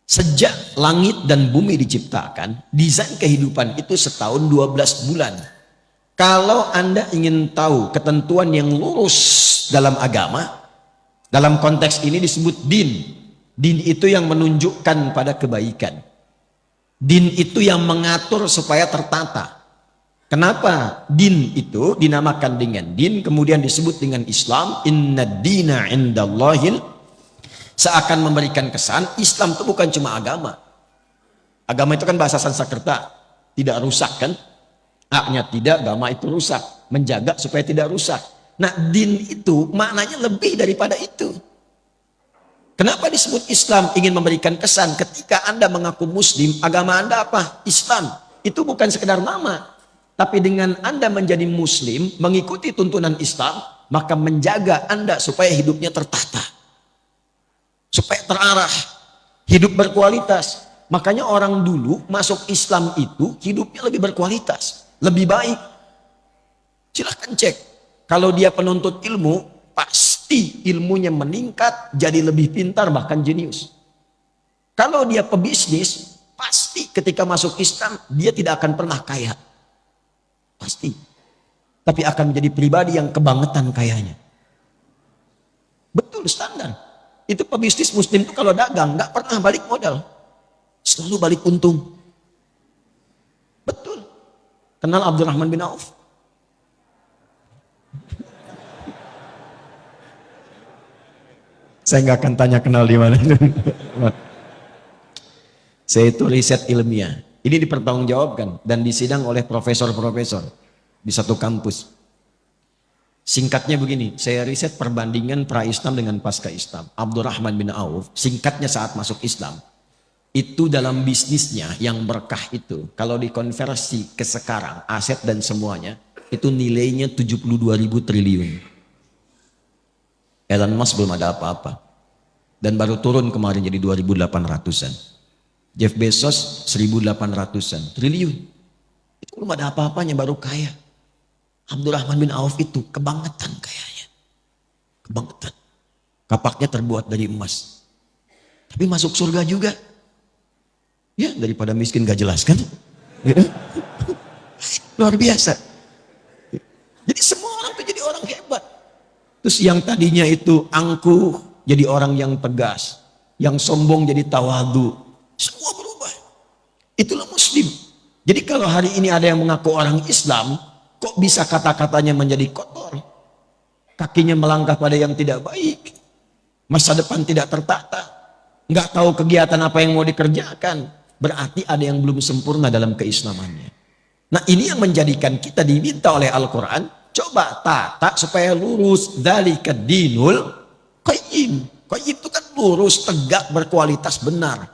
Sejak langit dan bumi diciptakan, desain kehidupan itu setahun 12 bulan. Kalau Anda ingin tahu ketentuan yang lurus dalam agama, dalam konteks ini disebut din. Din itu yang menunjukkan pada kebaikan. Din itu yang mengatur supaya tertata. Kenapa din itu dinamakan dengan din, kemudian disebut dengan Islam? Inna dina indallahil, seakan memberikan kesan Islam itu bukan cuma agama. Agama itu kan bahasa Sanskerta, tidak rusak kan? A-nya tidak, agama itu rusak, menjaga supaya tidak rusak. Nah, din itu maknanya lebih daripada itu. Kenapa disebut Islam? Ingin memberikan kesan ketika Anda mengaku Muslim, agama Anda apa? Islam. Itu bukan sekedar nama. Tapi dengan Anda menjadi Muslim, mengikuti tuntunan Islam, maka menjaga Anda supaya hidupnya tertata. Supaya terarah. Hidup berkualitas. Makanya orang dulu masuk Islam itu hidupnya lebih berkualitas. Lebih baik. Silahkan cek. Kalau dia penuntut ilmu, pasti ilmunya meningkat, jadi lebih pintar, bahkan jenius. Kalau dia pebisnis, pasti ketika masuk Islam, dia tidak akan pernah kaya. Pasti. Tapi akan menjadi pribadi yang kebangetan kayanya. Betul, standar. Itu pebisnis Muslim itu kalau dagang, nggak pernah balik modal. Selalu balik untung. Betul. Kenal Abdurrahman bin Auf? Saya nggak akan tanya kenal di mana. Saya itu riset ilmiah. Ini dipertanggungjawabkan dan disidang oleh profesor-profesor di satu kampus. Singkatnya begini, saya riset perbandingan pra-Islam dengan pasca-Islam. Abdurrahman bin Auf, singkatnya saat masuk Islam, itu dalam bisnisnya yang berkah itu, kalau dikonversi ke sekarang, aset dan semuanya, itu nilainya 72.000 triliun. Elon Musk belum ada apa-apa. Dan baru turun kemarin jadi 2.800-an. Jeff Bezos 1.800-an triliun. Itu belum ada apa-apanya, baru kaya. Abdurrahman bin Auf itu kebangetan kayanya. Kebangetan. Kapaknya terbuat dari emas. Tapi masuk surga juga. Ya, daripada miskin gak jelas kan? Luar biasa. Jadi semua orang itu jadi orang hebat. Terus yang tadinya itu angkuh jadi orang yang tegas, yang sombong jadi tawadu, semua berubah. Itulah Muslim. Jadi kalau hari ini ada yang mengaku orang Islam, kok bisa kata-katanya menjadi kotor, kakinya melangkah pada yang tidak baik, masa depan tidak tertata, nggak tahu kegiatan apa yang mau dikerjakan, berarti ada yang belum sempurna dalam keislamannya. Nah, ini yang menjadikan kita diminta oleh Al-Quran, coba tata supaya lurus. Dzalika dinul qayyim. Qayyim itu kan lurus, tegak, berkualitas, benar.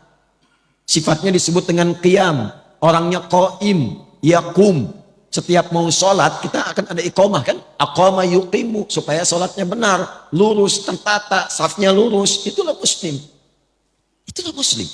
Sifatnya disebut dengan qiyam. Orangnya qaim, yakum. Setiap mau sholat kita akan ada iqamah kan? Aqama yuqimu, supaya sholatnya benar, lurus, tertata, safnya lurus. Itulah Muslim. Itulah Muslim.